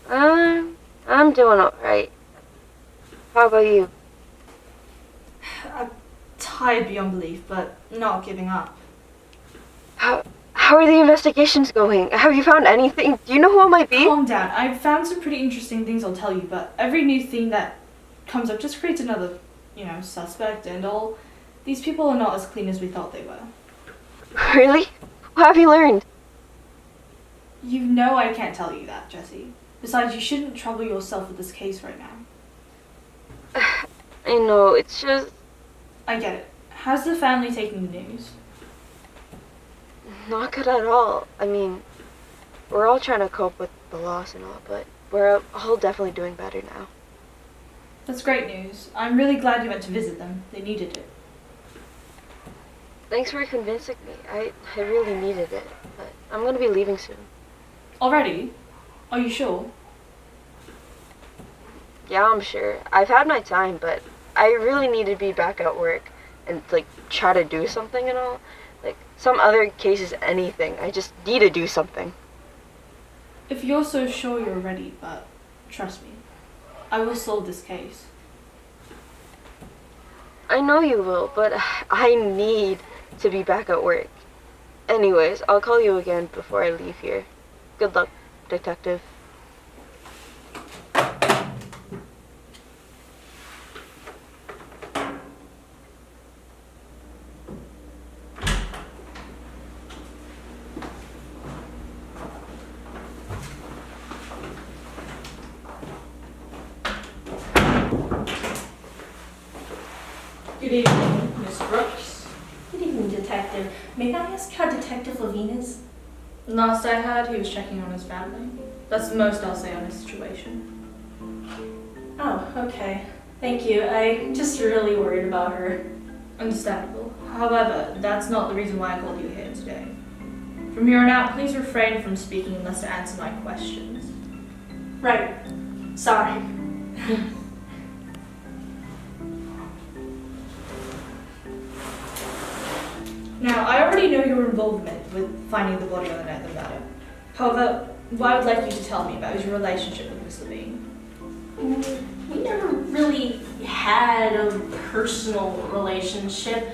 I'm doing alright. How about you? I'm tired beyond belief, but not giving up. How are the investigations going? Have you found anything? Do you know who it might be? Calm down. I've found some pretty interesting things I'll tell you, but every new thing that comes up just creates another, suspect, and all. These people are not as clean as we thought they were. Really? What have you learned? You know I can't tell you that, Jessie. Besides, you shouldn't trouble yourself with this case right now. I know, it's just... I get it. How's the family taking the news? Not good at all. I mean, we're all trying to cope with the loss and all, but we're all definitely doing better now. That's great news. I'm really glad you went to visit them. They needed it. Thanks for convincing me. I really needed it, but I'm gonna be leaving soon. Already? Are you sure? Yeah, I'm sure. I've had my time, but I really need to be back at work and, try to do something and all. Some other cases, anything. I just need to do something. If you're so sure you're ready, but trust me, I will solve this case. I know you will, but I need to be back at work. Anyways, I'll call you again before I leave here. Good luck, detective. Good evening, Miss Brooks. Good evening, Detective. May I ask how Detective Levine is? Last I heard, he was checking on his family. That's the most I'll say on his situation. Oh, okay. Thank you. I'm just really worried about her. Understandable. However, that's not the reason why I called you here today. From here on out, please refrain from speaking unless to answer my questions. Right. Sorry. Now, I already know your involvement with finding the body on the night of the murder. However, what I would like you to tell me about is your relationship with Miss Levine. We never really had a personal relationship.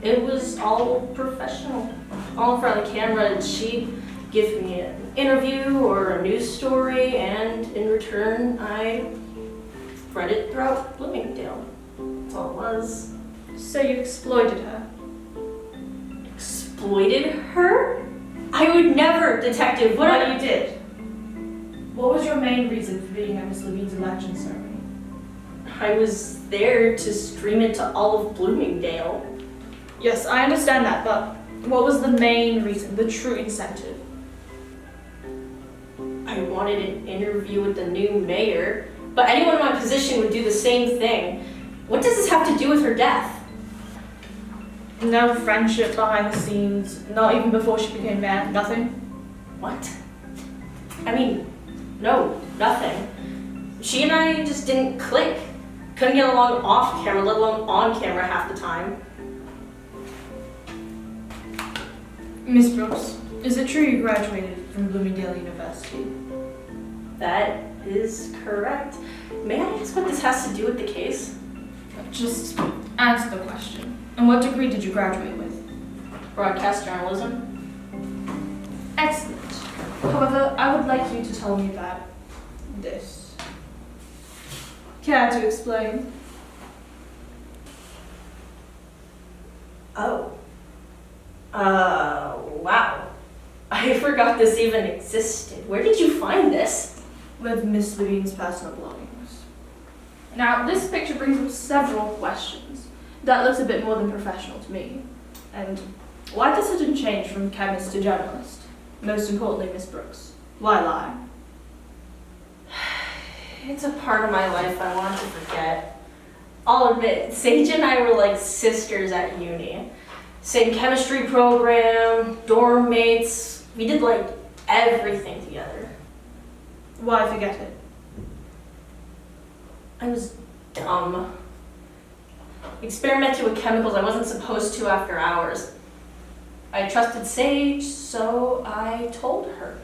It was all professional. All in front of the camera, she'd give me an interview or a news story, and in return, I spread it throughout Bloomingdale. That's all it was. So you exploited her? Exploited her? I would never, Detective. But you did. What was your main reason for being at Miss Levine's election ceremony? I was there to stream it to all of Bloomingdale. Yes, I understand that, but what was the main reason, the true incentive? I wanted an interview with the new mayor, but anyone in my position would do the same thing. What does this have to do with her death? No friendship behind the scenes, not even before she became mayor, nothing? What? I mean, no, nothing. She and I just didn't click. Couldn't get along off camera, let alone on camera half the time. Miss Brooks, is it true you graduated from Bloomingdale University? That is correct. May I ask what this has to do with the case? Just answer the question. And what degree did you graduate with? Broadcast journalism. Excellent. However, I would like you to tell me about this. Care to explain? Oh. Wow. I forgot this even existed. Where did you find this? With Miss Levine's personal belongings. Now, this picture brings up several questions. That looks a bit more than professional to me. And why the sudden change from chemist to journalist? Most importantly, Miss Brooks, why lie? It's a part of my life I want to forget. I'll admit, Sage and I were like sisters at uni. Same chemistry program, dorm mates. We did like everything together. Why forget it? I was dumb. Experimented with chemicals I wasn't supposed to after hours. I trusted Sage, so I told her.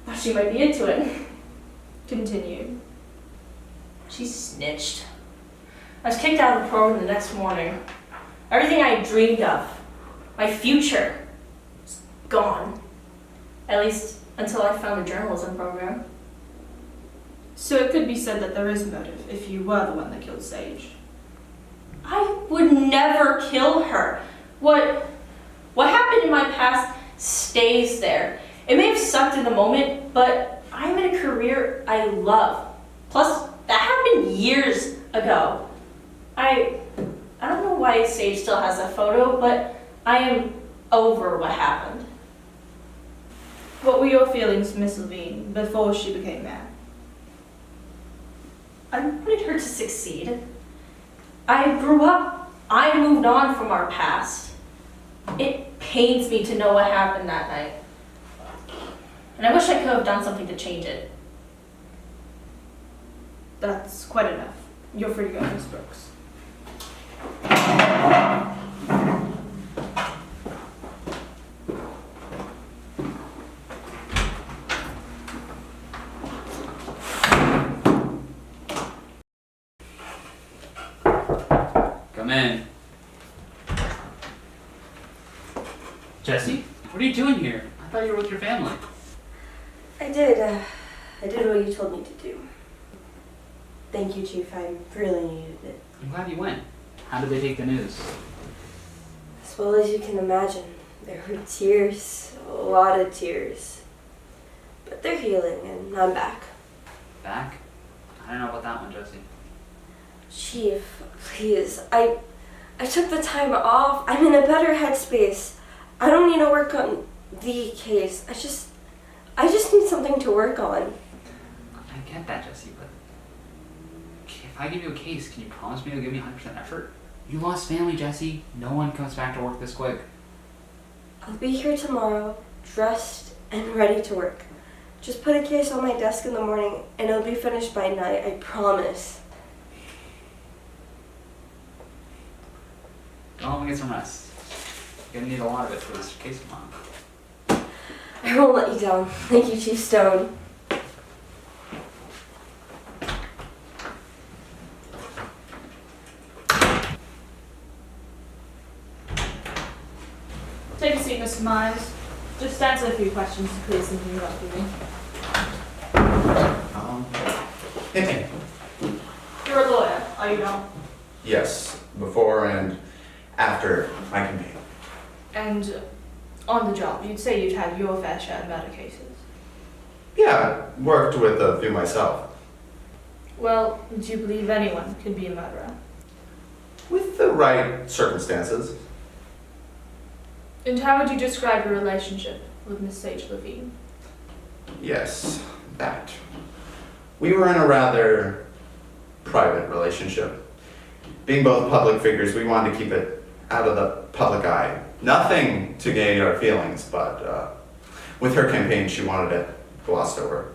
But she might be into it. Continue. She snitched. I was kicked out of the program the next morning. Everything I dreamed of, my future, was gone. At least until I found the journalism program. So it could be said that there is motive if you were the one that killed Sage. I would never kill her. What happened in my past stays there. It may have sucked in the moment, but I'm in a career I love. Plus, that happened years ago. I don't know why Sage still has that photo, but I am over what happened. What were your feelings for Miss Levine before she became mayor? I wanted her to succeed. I grew up. I moved on from our past. It pains me to know what happened that night. And I wish I could have done something to change it. That's quite enough. You're free to go, Miss Brooks. Come in. Jessie, what are you doing here? I thought you were with your family. I did what you told me to do. Thank you, Chief. I really needed it. I'm glad you went. How did they take the news? As well as you can imagine, there were tears, a lot of tears. But they're healing, and I'm back. Back? I don't know about that one, Jessie. Chief, please, I took the time off. I'm in a better headspace. I don't need to work on the case. I just need something to work on. I get that, Jessie, but if I give you a case, can you promise me you'll give me 100% effort? You lost family, Jessie. No one comes back to work this quick. I'll be here tomorrow, dressed and ready to work. Just put a case on my desk in the morning and it'll be finished by night, I promise. Go home and get some rest. You're gonna need a lot of it for this case tomorrow. I won't let you down. Thank you, Chief Stone. Take a seat, Mr. Myers. Just answer a few questions to clear something up for me. Hit me. You're a lawyer, are you not? Yes, before and after my campaign. And on the job, you'd say you'd had your fair share of murder cases. Yeah, worked with a few myself. Well, do you believe anyone could be a murderer? With the right circumstances. And how would you describe your relationship with Miss Sage Levine? Yes, that. We were in a rather private relationship. Being both public figures, we wanted to keep it out of the public eye. Nothing to gain our feelings, but with her campaign, she wanted it glossed over.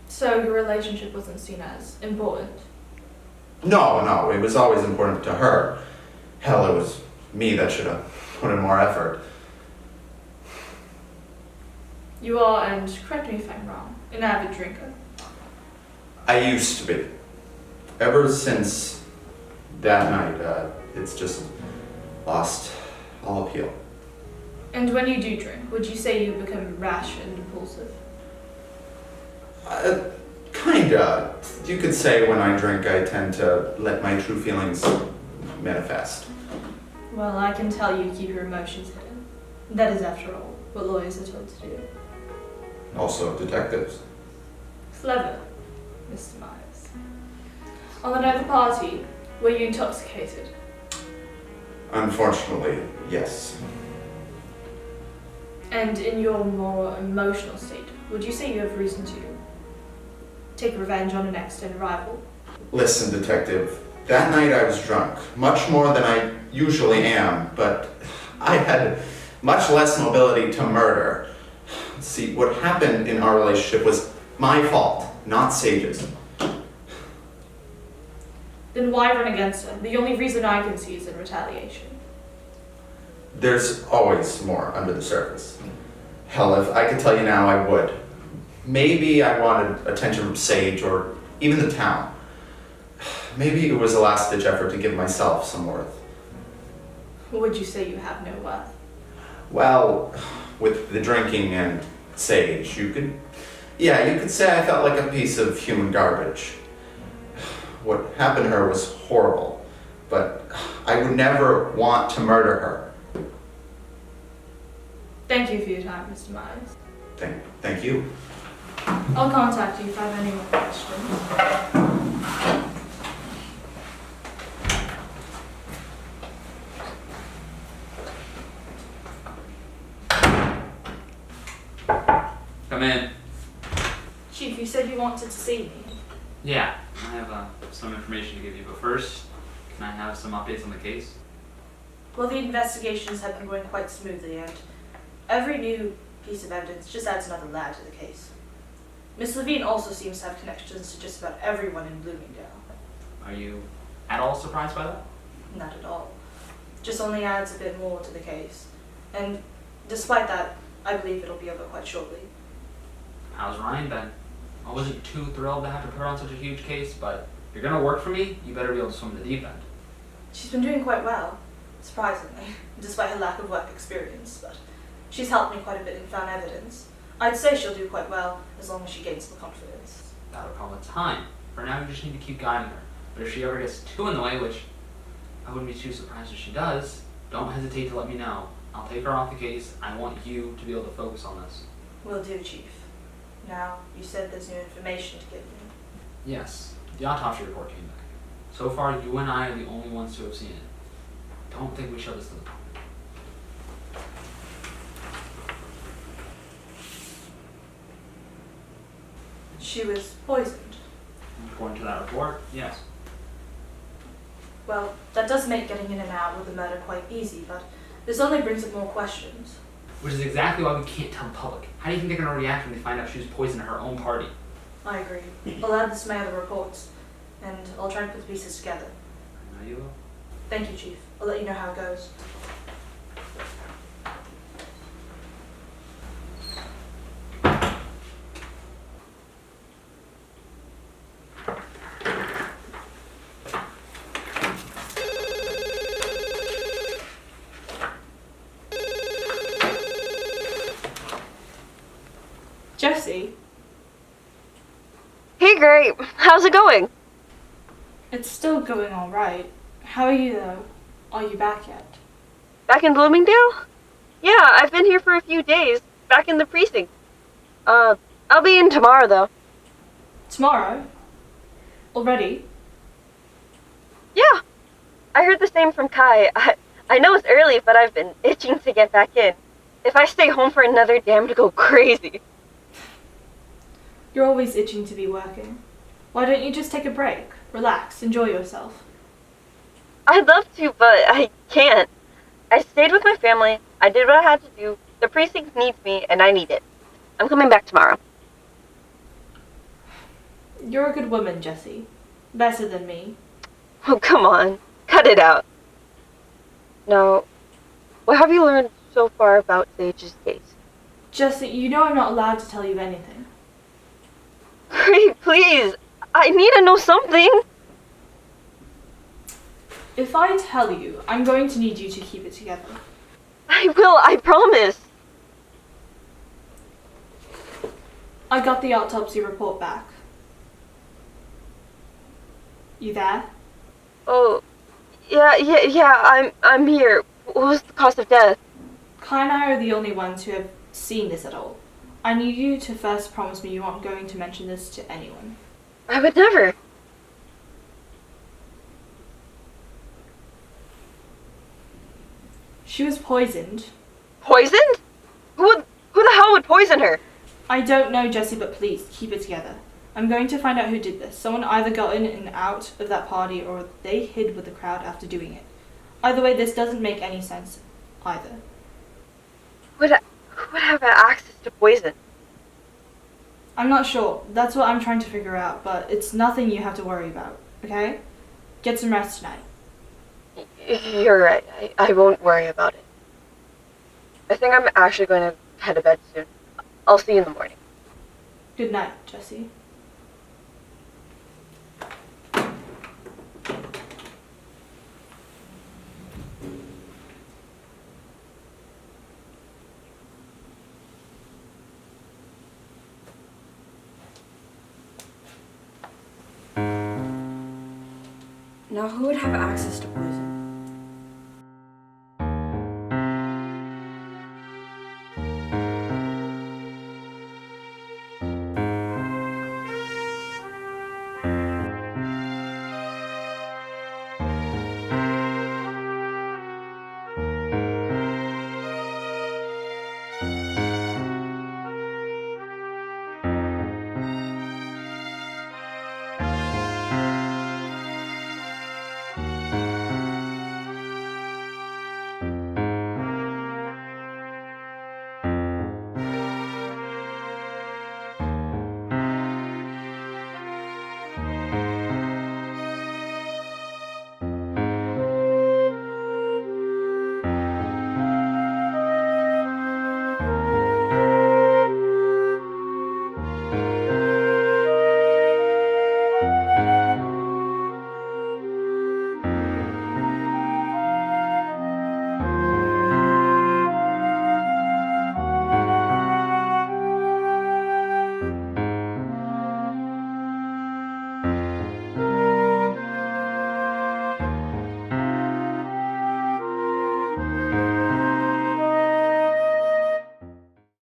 So your relationship wasn't seen as important? No, it was always important to her. Hell, it was me that should have put in more effort. You are, and correct me if I'm wrong, an avid drinker. I used to be. Ever since that night, it's just lost all appeal. And when you do drink, would you say you become rash and impulsive? Kinda. You could say when I drink, I tend to let my true feelings manifest. Well, I can tell you keep your emotions hidden. That is, after all, what lawyers are told to do. Also, detectives. Clever, Mr. Myers. On the night of the party, were you intoxicated? Unfortunately, yes. And in your more emotional state, would you say you have reason to take revenge on an extended rival? Listen, detective, that night I was drunk, much more than I usually am, but I had much less mobility to murder. See, what happened in our relationship was my fault, not Sage's. Then why run against her? The only reason I can see is in retaliation. There's always more under the surface. Hell, if I could tell you now, I would. Maybe I wanted attention from Sage or even the town. Maybe it was a last-ditch effort to give myself some worth. Would you say you have no worth? Well, with the drinking and Sage, you could say I felt like a piece of human garbage. What happened to her was horrible, but I would never want to murder her. Thank you for your time, Mr. Myers. Thank you. I'll contact you if I have any more questions. Come in. Chief, you said you wanted to see me. Yeah, I have some information to give you, but first, can I have some updates on the case? Well, the investigations have been going quite smoothly, and every new piece of evidence just adds another layer to the case. Miss Levine also seems to have connections to just about everyone in Bloomingdale. Are you at all surprised by that? Not at all. Just only adds a bit more to the case. And despite that, I believe it'll be over quite shortly. How's Ryan been? I wasn't too thrilled to have to put her on such a huge case, but if you're gonna work for me, you better be able to swim in the deep end. She's been doing quite well, surprisingly, despite her lack of work experience, but she's helped me quite a bit in found evidence. I'd say she'll do quite well as long as she gains the confidence. That'll come with time. For now, you just need to keep guiding her. But if she ever gets too in the way, which I wouldn't be too surprised if she does, don't hesitate to let me know. I'll take her off the case. I want you to be able to focus on this. Will do, Chief. Now, you said there's new information to give me. Yes, the autopsy report came back. So far, you and I are the only ones to have seen it. Don't think we show this to the public. She was poisoned. According to that report, yes. Well, that does make getting in and out with the murder quite easy, but this only brings up more questions. Which is exactly why we can't tell the public. How do you think they're going to react when they find out she was poisoned at her own party? I agree. I'll add this to my other reports, and I'll try and put the pieces together. I know you will. Thank you, Chief. I'll let you know how it goes. Jessie, Hey, Grey. How's it going? it's still going all right. How are you, though? Are you back yet? Back in Bloomingdale? Yeah, I've been here for a few days. Back in the precinct. I'll be in tomorrow, though. Tomorrow? Already? Yeah. I heard the same from Kai. I know it's early, but I've been itching to get back in. If I stay home for another day, I'm gonna go crazy. You're always itching to be working. Why don't you just take a break? Relax, enjoy yourself. I'd love to, but I can't. I stayed with my family. I did what I had to do. The precinct needs me, and I need it. I'm coming back tomorrow. You're a good woman, Jessie. Better than me. Oh, come on. Cut it out. Now, what have you learned so far about Sage's case? Jessie, you know I'm not allowed to tell you anything. Great, please. I need to know something. If I tell you, I'm going to need you to keep it together. I will, I promise. I got the autopsy report back. You there? Oh, yeah, I'm here. What was the cause of death? Kai and I are the only ones who have seen this at all. I need you to first promise me you aren't going to mention this to anyone. I would never. She was poisoned. Poisoned? Who the hell would poison her? I don't know, Jessie, but please, keep it together. I'm going to find out who did this. Someone either got in and out of that party or they hid with the crowd after doing it. Either way, this doesn't make any sense either. Who would have access to poison? I'm not sure. That's what I'm trying to figure out, but it's nothing you have to worry about, okay? Get some rest tonight. You're right. I won't worry about it. I think I'm actually going to head to bed soon. I'll see you in the morning. Good night, Jessie. Now who would have access to poison?